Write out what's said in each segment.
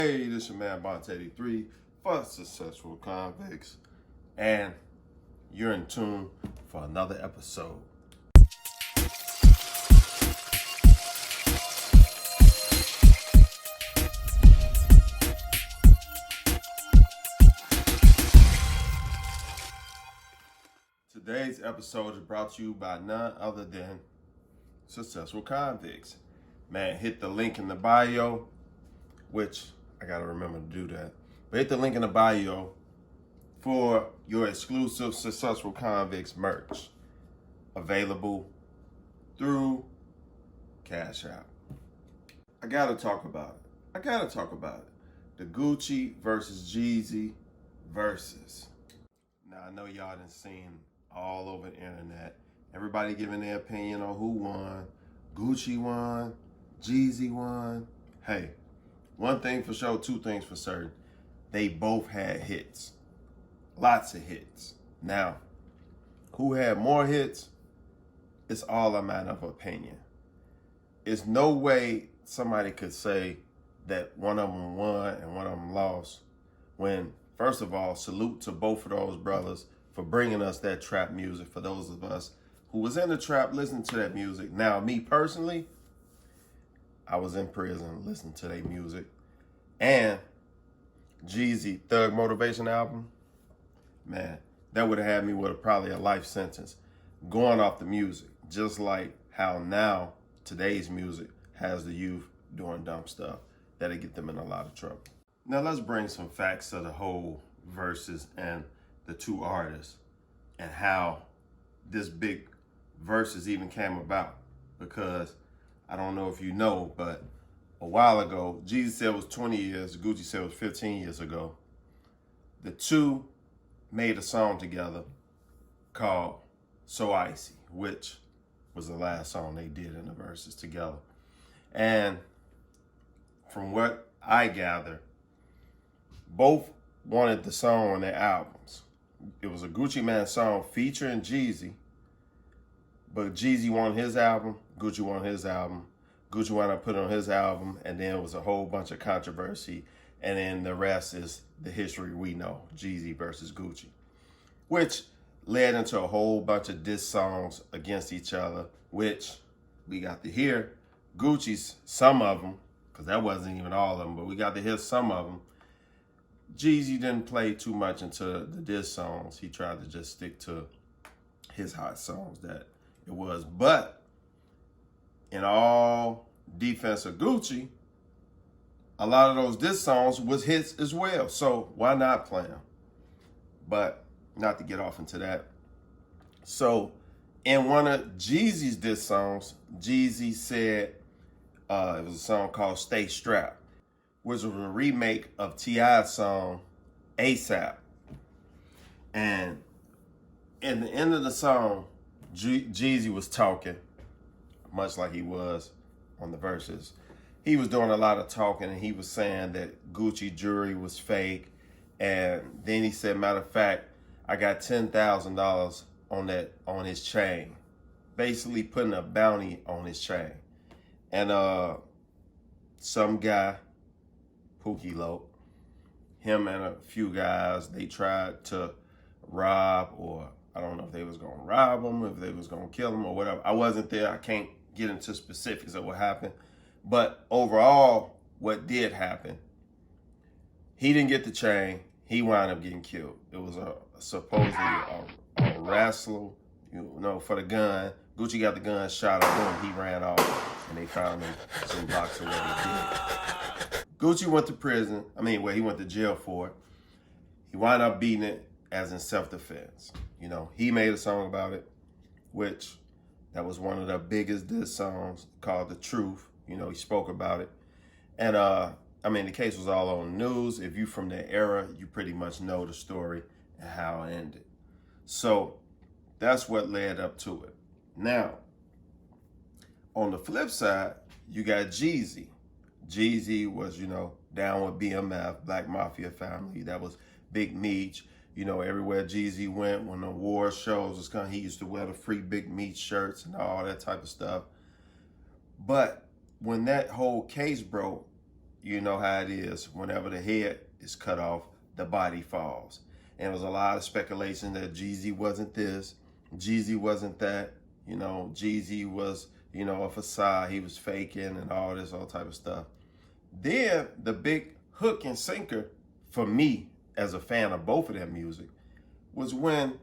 Hey, this is your man Bont83 for Successful Convicts, and you're in tune for another episode. Today's episode is brought to you by none other than Successful Convicts. Man, hit the link in the bio, which I gotta remember to do that. But hit the link in the bio for your exclusive Successful Convicts merch, available through Cashapp. I gotta talk about it. The Gucci versus Jeezy Verzuz. Now I know y'all done seen all over the internet. Everybody giving their opinion on who won. Gucci won, Jeezy won. Hey, one thing for sure, two things for certain. They both had hits. Lots of hits. Now, who had more hits? It's all a matter of opinion. There's no way somebody could say that one of them won and one of them lost when, first of all, salute to both of those brothers for bringing us that trap music for those of us who was in the trap listening to that music. Now, me personally, I was in prison listening to their music. And Jeezy Thug Motivation album, man, that would have had me with probably a life sentence going off the music, just like how now today's music has the youth doing dumb stuff that'll get them in a lot of trouble. Now let's bring some facts to the whole Verzuz and the two artists and how this big Verzuz even came about, because I don't know if you know, but a while ago, Jeezy said it was 20 years, Gucci said it was 15 years ago. The two made a song together called So Icy, which was the last song they did in the Verzuz together. And from what I gather, both wanted the song on their albums. It was a Gucci Mane song featuring Jeezy, but Jeezy wanted his album, Gucci wanted his album. Gucci wound up putting on his album, and then it was a whole bunch of controversy, and then the rest is the history we know, Jeezy versus Gucci, which led into a whole bunch of diss songs against each other, which we got to hear Gucci's, some of them, because that wasn't even all of them, but we got to hear some of them. Jeezy didn't play too much into the diss songs. He tried to just stick to his hot songs that it was. But in all defense of Gucci, a lot of those diss songs was hits as well. So why not play them? But not to get off into that. So in one of Jeezy's diss songs, Jeezy said it was a song called Stay Strapped, which was a remake of T.I.'s song ASAP. And in the end of the song, Jeezy was talking, much like he was on the Verzuz. He was doing a lot of talking, and he was saying that Gucci jewelry was fake. And then he said, matter of fact, I got $10,000 on his chain, basically putting a bounty on his chain. And some guy, Pookie Loc, him and a few guys, they tried to rob, or I don't know if they was gonna rob him, if they was gonna kill him or whatever. I wasn't there, I can't get into specifics of what happened. But overall, what did happen, he didn't get the chain, he wound up getting killed. It was supposedly a wrestle, for the gun. Gucci got the gun, shot him, boom, he ran off, and they found him some blocks away. Gucci went to prison, he went to jail for it. He wound up beating it as in self-defense. He made a song about it, which that was one of the biggest diss songs, called The Truth. He spoke about it. And the case was all on the news. If you from that era, you pretty much know the story and how it ended. So that's what led up to it. Now, on the flip side, you got Jeezy. Jeezy was, down with BMF, Black Mafia family. That was Big Meech. Everywhere Jeezy went, when the award shows was coming, he used to wear the free Big Meech shirts and all that type of stuff. But when that whole case broke, you know how it is. Whenever the head is cut off, the body falls. And there was a lot of speculation that Jeezy wasn't this, Jeezy wasn't that, you know, Jeezy was, you know, a facade, he was faking and all this, all type of stuff. Then the big hook and sinker for me as a fan of both of their music was when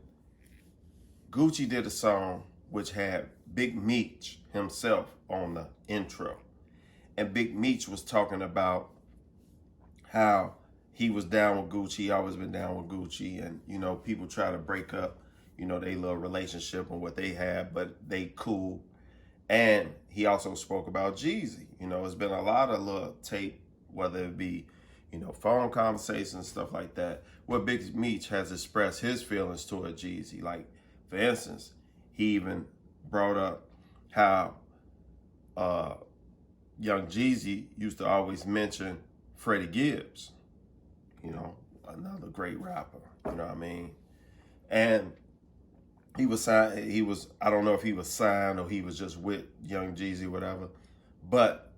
Gucci did a song which had Big Meech himself on the intro. And Big Meech was talking about how he was down with Gucci, always been down with Gucci, and, you know, people try to break up, you know, their little relationship and what they had, but they cool. And he also spoke about Jeezy. You know, it's been a lot of little tape, whether it be, you know, phone conversations, stuff like that, where Big Meech has expressed his feelings toward Jeezy. Like, for instance, he even brought up how young Jeezy used to always mention Freddie Gibbs, you know, another great rapper, you know what I mean? And he was signed, I don't know if he was signed or he was just with young Jeezy, whatever, but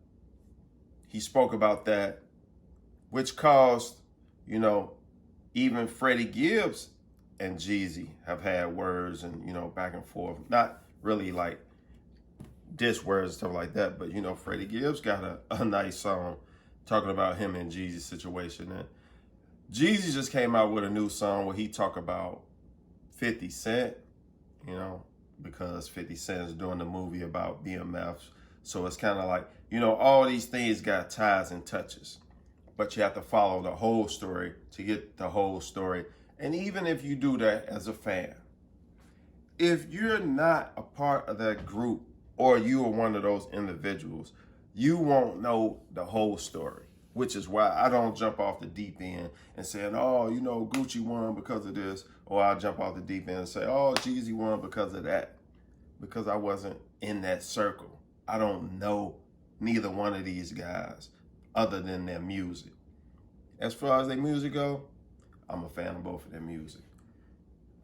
he spoke about that, which caused, you know, even Freddie Gibbs and Jeezy have had words and, you know, back and forth. Not really like diss words and stuff like that, but, you know, Freddie Gibbs got a nice song talking about him and Jeezy's situation. And Jeezy just came out with a new song where he talk about 50 Cent, you know, because 50 Cent is doing the movie about BMFs. So it's kind of like, you know, all these things got ties and touches, but you have to follow the whole story to get the whole story. And even if you do that as a fan, if you're not a part of that group or you are one of those individuals, you won't know the whole story, which is why I don't jump off the deep end and saying, oh, you know, Gucci won because of this, or I'll jump off the deep end and say, oh, Jeezy won because of that, because I wasn't in that circle. I don't know neither one of these guys other than their music. As far as their music go, I'm a fan of both of their music.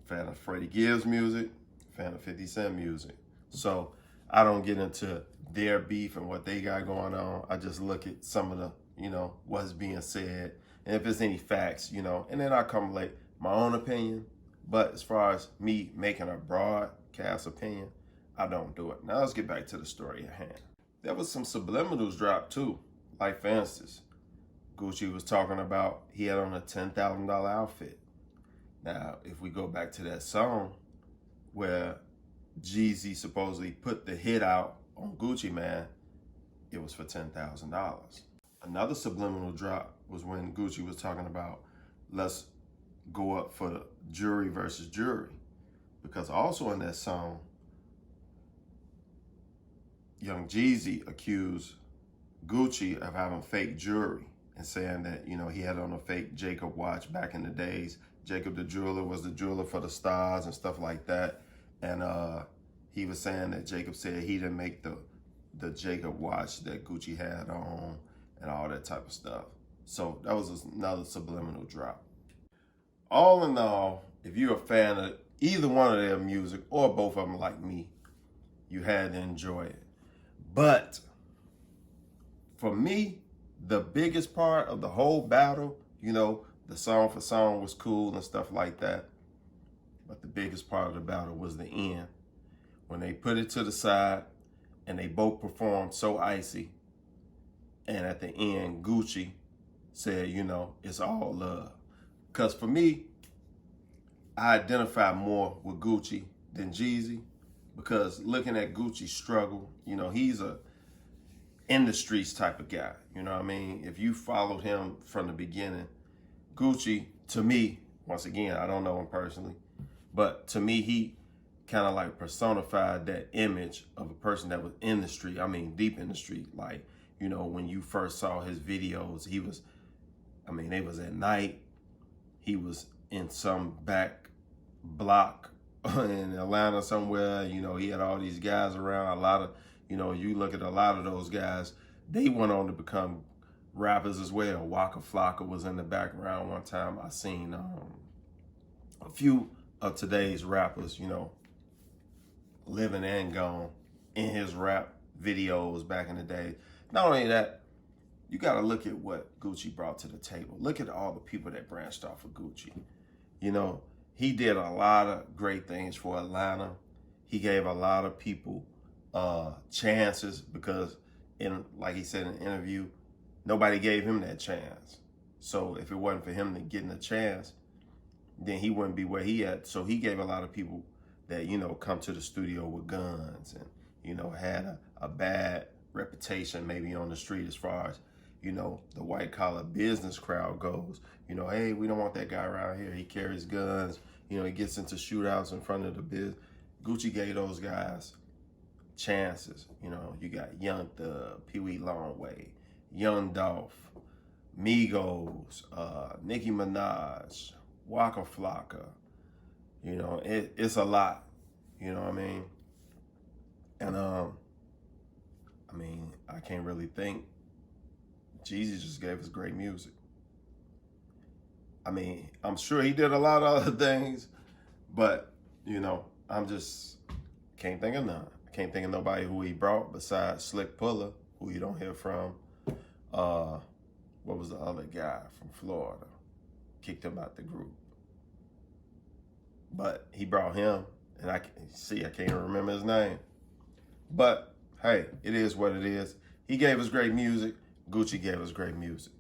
Fan of Freddie Gibbs music, fan of 50 Cent music. So I don't get into their beef and what they got going on. I just look at some of the, you know, what's being said, and if there's any facts, you know, and then I accumulate my own opinion. But as far as me making a broadcast opinion, I don't do it. Now let's get back to the story at hand. There was some subliminals dropped too. Like, for instance, Gucci was talking about he had on a $10,000 outfit. Now, if we go back to that song where Jeezy supposedly put the hit out on Gucci Mane, it was for $10,000. Another subliminal drop was when Gucci was talking about, let's go up for the jury versus jury. Because also in that song, young Jeezy accused Gucci of having fake jewelry and saying that, you know, he had on a fake Jacob watch back in the days. Jacob the jeweler was the jeweler for the stars and stuff like that. And he was saying that Jacob said he didn't make the Jacob watch that Gucci had on and all that type of stuff. So that was another subliminal drop. All in all, if you're a fan of either one of their music or both of them like me, you had to enjoy it. But for me, the biggest part of the whole battle, you know, the song for song was cool and stuff like that. But the biggest part of the battle was the end. When they put it to the side and they both performed so icy. And at the end, Gucci said, you know, it's all love. Because for me, I identify more with Gucci than Jeezy. Because looking at Gucci's struggle, you know, he's a in the streets type of guy. You know what I mean? If you followed him from the beginning, Gucci, to me, once again, I don't know him personally, but to me, he kind of like personified that image of a person that was in the street. I mean, deep in the street. Like, you know, when you first saw his videos, he was, I mean, it was at night. He was in some back block in Atlanta somewhere. You know, he had all these guys around. A lot of, you know, you look at a lot of those guys, they went on to become rappers as well. Waka Flocka was in the background one time. I seen a few of today's rappers, you know, living and gone in his rap videos back in the day. Not only that, you got to look at what Gucci brought to the table. Look at all the people that branched off of Gucci. You know, he did a lot of great things for Atlanta. He gave a lot of people chances because, like he said in an interview, nobody gave him that chance. So if it wasn't for him to getting a chance, then he wouldn't be where he at. So he gave a lot of people that, you know, come to the studio with guns and, you know, had a bad reputation maybe on the street as far as, you know, the white collar business crowd goes. You know, hey, we don't want that guy around here. He carries guns. You know, he gets into shootouts in front of the business. Gucci gave those guys chances. You know, you got Young Thug, Pee Wee Longway, Young Dolph, Migos, Nicki Minaj, Waka Flocka. You know, it's a lot. You know what I mean? And I can't really think. Jeezy just gave us great music. I mean, I'm sure he did a lot of other things, but, you know, I'm just can't think of none. I can't think of nobody who he brought besides Slick Puller, who you don't hear from. What was the other guy from Florida? Kicked him out the group. But he brought him, and I can't even remember his name. But, hey, it is what it is. He gave us great music. Gucci gave us great music.